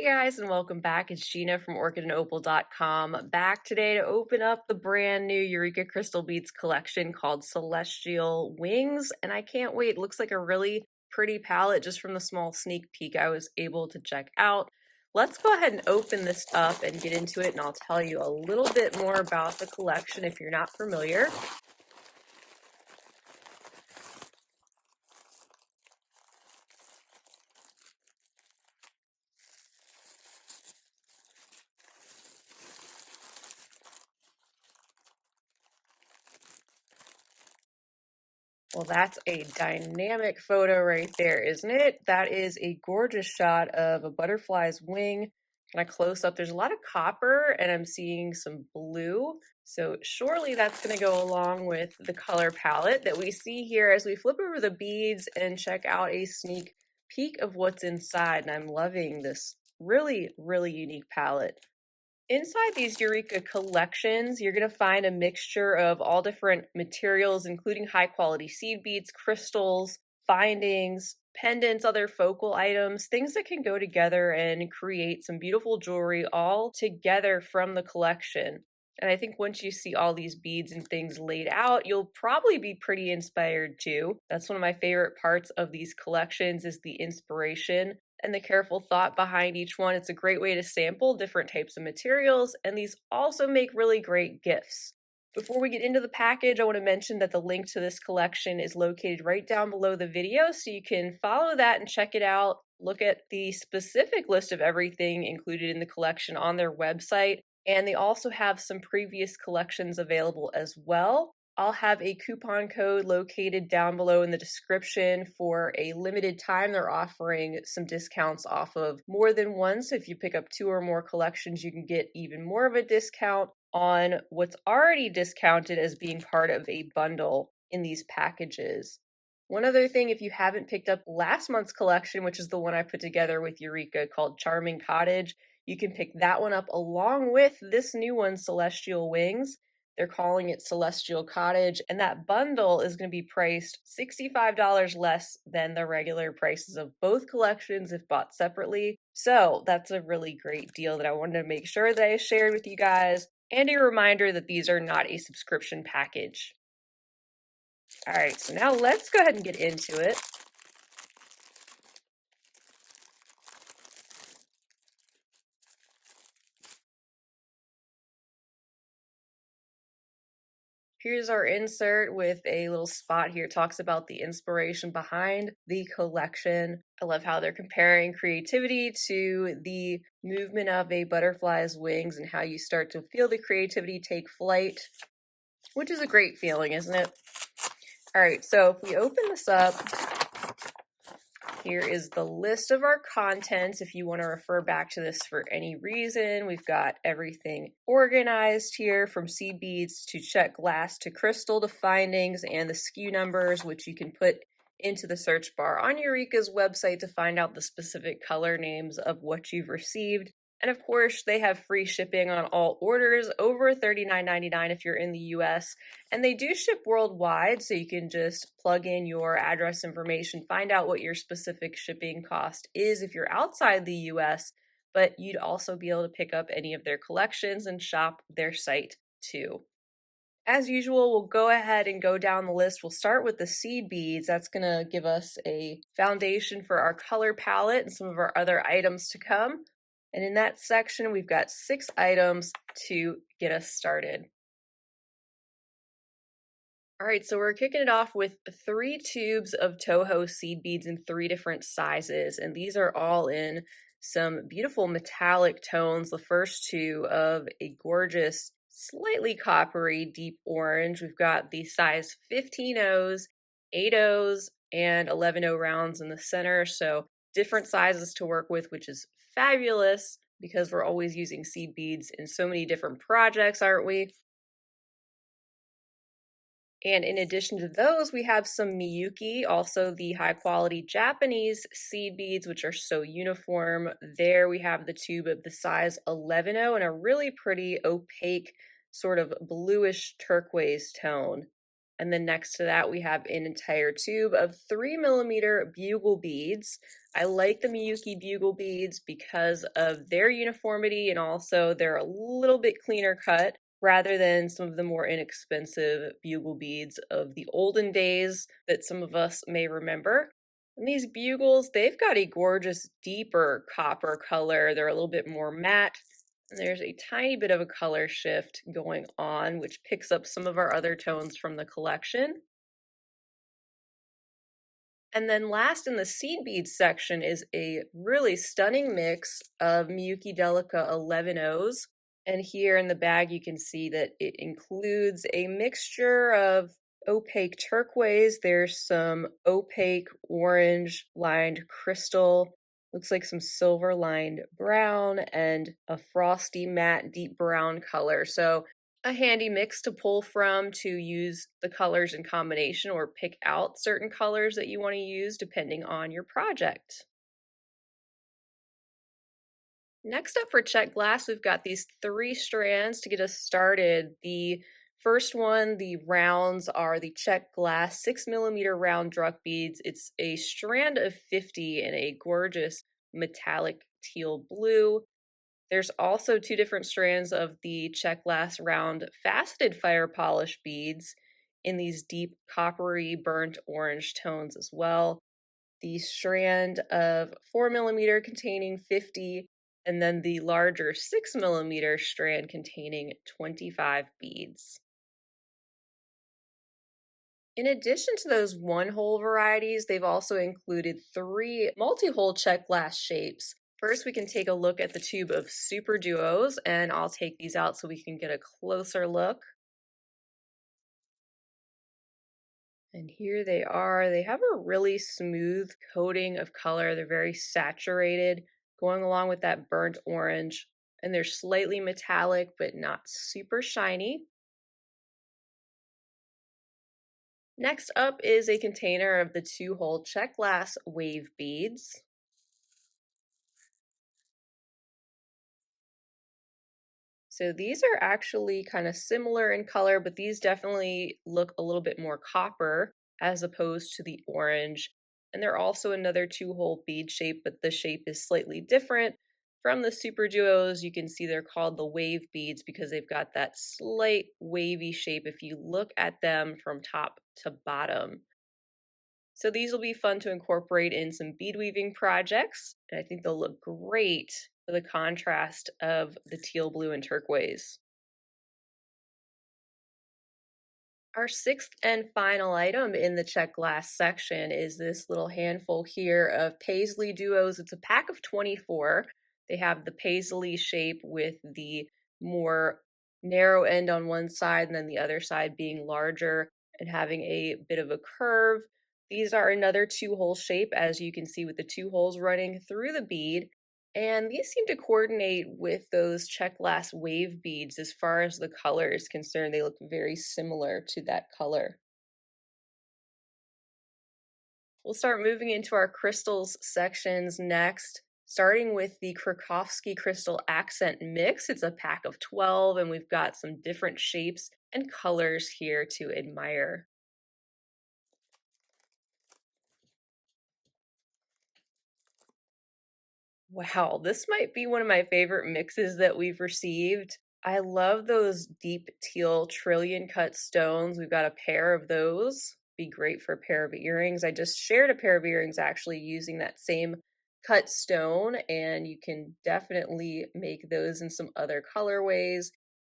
guys, and welcome back. It's Gina from orchidandopal.com, back today to open up the brand new Eureka crystal beads collection called Celestial Wings, and I can't wait. It looks like a really pretty palette just from the small sneak peek I was able to check out. Let's go ahead and open this up and get into it, and I'll tell you a little bit more about the collection if you're not familiar. Well, that's a dynamic photo right there, isn't it? That is a gorgeous shot of a butterfly's wing. Kind of close up, there's a lot of copper and I'm seeing some blue. So surely that's going to go along with the color palette that we see here as we flip over the beads and check out a sneak peek of what's inside. And I'm loving this really, really unique palette. Inside these Eureka collections, you're going to find a mixture of all different materials, including high quality seed beads, crystals, findings, pendants, other focal items, things that can go together and create some beautiful jewelry all together from the collection. And I think once you see all these beads and things laid out, you'll probably be pretty inspired too. That's one of my favorite parts of these collections is the inspiration and the careful thought behind each one. It's a great way to sample different types of materials, and these also make really great gifts. Before we get into the package, I want to mention that the link to this collection is located right down below the video, so you can follow that and check it out. Look at the specific list of everything included in the collection on their website, and they also have some previous collections available as well. I'll have a coupon code located down below in the description. For a limited time, they're offering some discounts off of more than one. So if you pick up 2 or more collections, you can get even more of a discount on what's already discounted as being part of a bundle in these packages. One other thing, if you haven't picked up last month's collection, which is the one I put together with Eureka called Charming Cottage, you can pick that one up along with this new one, Celestial Wings. They're calling it Celestial Cottage, and that bundle is going to be priced $65 less than the regular prices of both collections if bought separately. So that's a really great deal that I wanted to make sure that I shared with you guys, and a reminder that these are not a subscription package. All right, so now let's go ahead and get into it. Here's our insert with a little spot here. It talks about the inspiration behind the collection. I love how they're comparing creativity to the movement of a butterfly's wings and how you start to feel the creativity take flight, which is a great feeling, isn't it? All right, so if we open this up, here is the list of our contents. If you want to refer back to this for any reason, we've got everything organized here from seed beads to check glass to crystal to findings and the SKU numbers, which you can put into the search bar on Eureka's website to find out the specific color names of what you've received. And of course, they have free shipping on all orders over $39.99 if you're in the US. And they do ship worldwide, so you can just plug in your address information, find out what your specific shipping cost is if you're outside the US, but you'd also be able to pick up any of their collections and shop their site too. As usual, we'll go ahead and go down the list. We'll start with the seed beads. That's going to give us a foundation for our color palette and some of our other items to come. And in that section, we've got 6 items to get us started. All right, so we're kicking it off with 3 tubes of Toho seed beads in 3 different sizes. And these are all in some beautiful metallic tones. The first 2 of a gorgeous, slightly coppery deep orange. We've got the size 15 O's, 8 O's, and 11 O rounds in the center. So different sizes to work with, which is fabulous because we're always using seed beads in so many different projects, aren't we? And in addition to those, we have some Miyuki, also the high quality Japanese seed beads, which are so uniform. There we have the tube of the size 11O and a really pretty opaque sort of bluish turquoise tone. And then next to that, we have an entire tube of 3mm bugle beads. I like the Miyuki bugle beads because of their uniformity, and also they're a little bit cleaner cut rather than some of the more inexpensive bugle beads of the olden days that some of us may remember. And these bugles, they've got a gorgeous deeper copper color. They're a little bit more matte. And there's a tiny bit of a color shift going on, which picks up some of our other tones from the collection. And then last in the seed beads section is a really stunning mix of Miyuki Delica 11Os. And here in the bag, you can see that it includes a mixture of opaque turquoise. There's some opaque orange lined crystal. Looks like some silver lined brown and a frosty matte deep brown color. So a handy mix to pull from to use the colors in combination or pick out certain colors that you want to use depending on your project. Next up for check glass, we've got these 3 strands to get us started. The first one, the rounds, are the check glass 6mm round druck beads. It's a strand of 50 in a gorgeous metallic teal blue. There's also 2 different strands of the check glass round faceted fire polish beads in these deep coppery burnt orange tones as well. The strand of 4mm containing 50, and then the larger 6mm strand containing 25 beads. In addition to those one-hole varieties, they've also included 3 multi-hole check glass shapes. First, we can take a look at the tube of Super Duos, and I'll take these out so we can get a closer look. And here they are. They have a really smooth coating of color. They're very saturated, going along with that burnt orange. And they're slightly metallic, but not super shiny. Next up is a container of the 2-hole check glass wave beads. So these are actually kind of similar in color, but these definitely look a little bit more copper as opposed to the orange. And they're also another 2-hole bead shape, but the shape is slightly different. From the Super Duos, you can see they're called the wave beads because they've got that slight wavy shape if you look at them from top to bottom. So these will be fun to incorporate in some bead weaving projects, and I think they'll look great for the contrast of the teal blue and turquoise. Our 6th and final item in the check glass section is this little handful here of paisley duos. It's a pack of 24. They have the paisley shape with the more narrow end on one side and then the other side being larger and having a bit of a curve. These are another 2-hole shape, as you can see, with the 2 holes running through the bead. And these seem to coordinate with those check glass wave beads as far as the color is concerned. They look very similar to that color. We'll start moving into our crystals sections next, starting with the Krakowski Crystal Accent Mix. It's a pack of 12, and we've got some different shapes and colors here to admire. Wow, this might be one of my favorite mixes that we've received. I love those deep teal trillion cut stones. We've got a pair of those. Be great for a pair of earrings. I just shared a pair of earrings actually using that same cut stone, and you can definitely make those in some other colorways.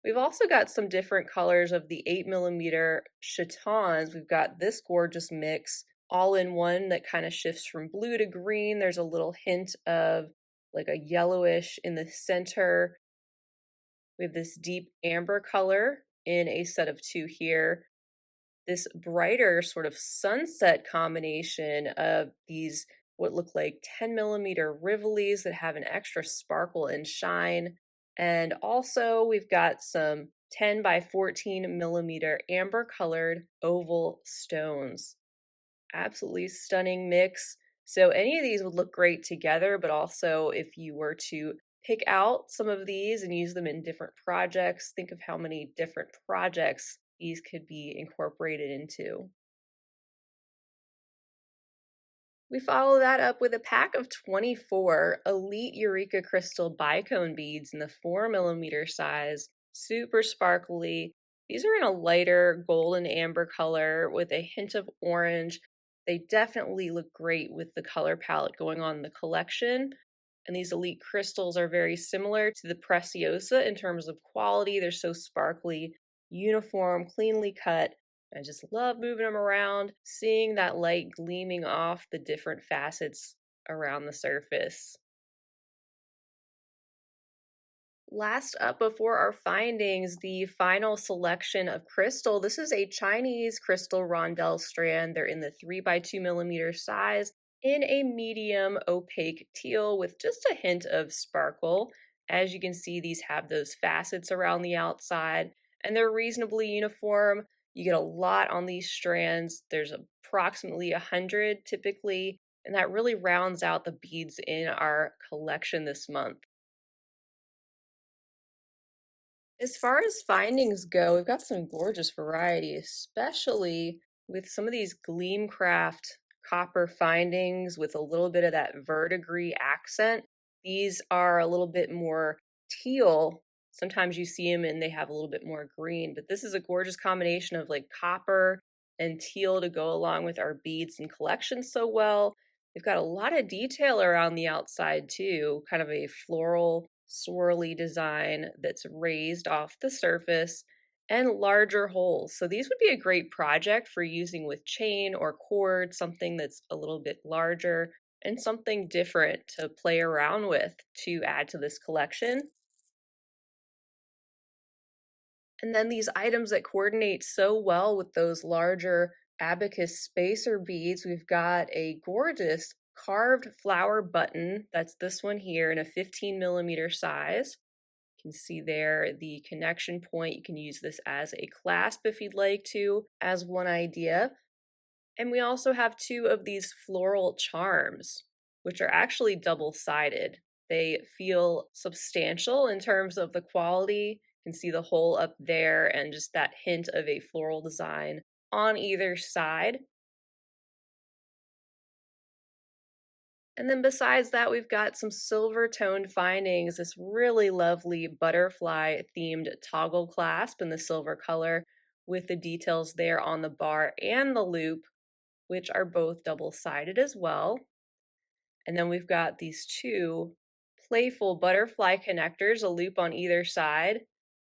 We've also got some different colors of the 8mm chatons. We've got this gorgeous mix all in one that kind of shifts from blue to green. There's a little hint of like a yellowish in the center. We have this deep amber color in a set of 2 here. This brighter sort of sunset combination of these what look like 10mm rivolis that have an extra sparkle and shine. And also we've got some 10 by 14mm amber colored oval stones. Absolutely stunning mix. So any of these would look great together, but also if you were to pick out some of these and use them in different projects, think of how many different projects these could be incorporated into. We follow that up with a pack of 24 Elite Eureka Crystal bicone beads in the 4 mm size, super sparkly. These are in a lighter golden amber color with a hint of orange. They definitely look great with the color palette going on in the collection. And these Elite crystals are very similar to the Preciosa in terms of quality. They're so sparkly, uniform, cleanly cut. I just love moving them around, seeing that light gleaming off the different facets around the surface. Last up before our findings, the final selection of crystal. This is a Chinese crystal rondelle strand. They're in the 3 by 2 mm size in a medium opaque teal with just a hint of sparkle. As you can see, these have those facets around the outside and they're reasonably uniform. You get a lot on these strands. There's approximately 100 typically, and that really rounds out the beads in our collection this month. As far as findings go, we've got some gorgeous variety, especially with some of these Gleamcraft copper findings with a little bit of that verdigris accent. These are a little bit more teal. Sometimes you see them and they have a little bit more green, but this is a gorgeous combination of like copper and teal to go along with our beads and collection so well. They've got a lot of detail around the outside too, kind of a floral swirly design that's raised off the surface and larger holes. So these would be a great project for using with chain or cord, something that's a little bit larger and something different to play around with to add to this collection. And then these items that coordinate so well with those larger abacus spacer beads, we've got a gorgeous carved flower button. That's this one here in a 15 mm size. You can see there the connection point. You can use this as a clasp if you'd like to, as one idea. And we also have two of these floral charms, which are actually double-sided. They feel substantial in terms of the quality. You can see the hole up there and just that hint of a floral design on either side. And then besides that, we've got some silver toned findings, this really lovely butterfly themed toggle clasp in the silver color with the details there on the bar and the loop, which are both double-sided as well. And then we've got these two playful butterfly connectors, a loop on either side.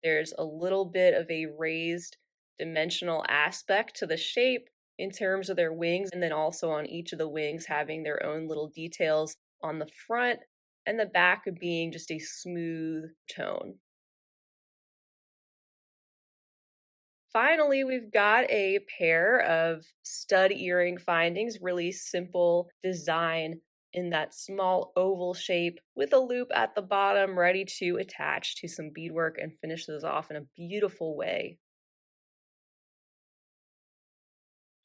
There's a little bit of a raised dimensional aspect to the shape in terms of their wings, and then also on each of the wings having their own little details on the front and the back being just a smooth tone. Finally, we've got a pair of stud earring findings, really simple design in that small oval shape with a loop at the bottom ready to attach to some beadwork and finish those off in a beautiful way.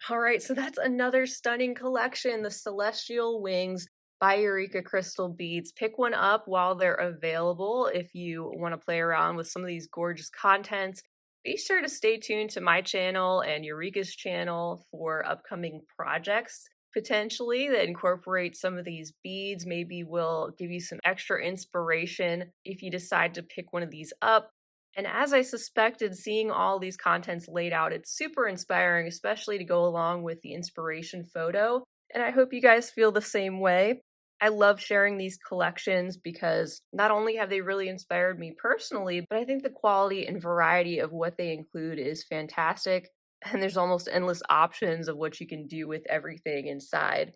All right, so that's another stunning collection, the Celestial Wings by Eureka Crystal Beads. Pick one up while they're available if you want to play around with some of these gorgeous contents. Be sure to stay tuned to my channel and Eureka's channel for upcoming projects potentially that incorporate some of these beads. Maybe will give you some extra inspiration if you decide to pick one of these up. And as I suspected, seeing all these contents laid out, it's super inspiring, especially to go along with the inspiration photo. And I hope you guys feel the same way. I love sharing these collections because not only have they really inspired me personally, but I think the quality and variety of what they include is fantastic. And there's almost endless options of what you can do with everything inside.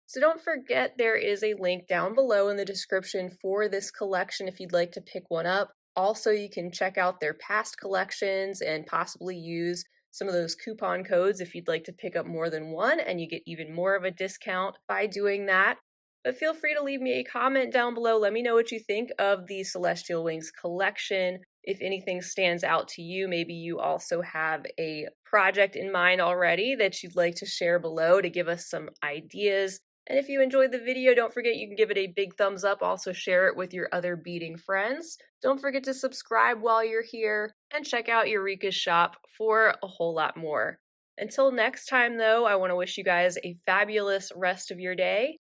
So don't forget there is a link down below in the description for this collection if you'd like to pick one up. Also, you can check out their past collections and possibly use some of those coupon codes if you'd like to pick up more than one, and you get even more of a discount by doing that. But feel free to leave me a comment down below. Let me know what you think of the Celestial Wings collection. If anything stands out to you, maybe you also have a project in mind already that you'd like to share below to give us some ideas. And if you enjoyed the video, don't forget you can give it a big thumbs up. Also share it with your other beading friends. Don't forget to subscribe while you're here and check out Eureka's shop for a whole lot more. Until next time though, I want to wish you guys a fabulous rest of your day.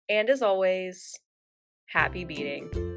And as always, happy beading.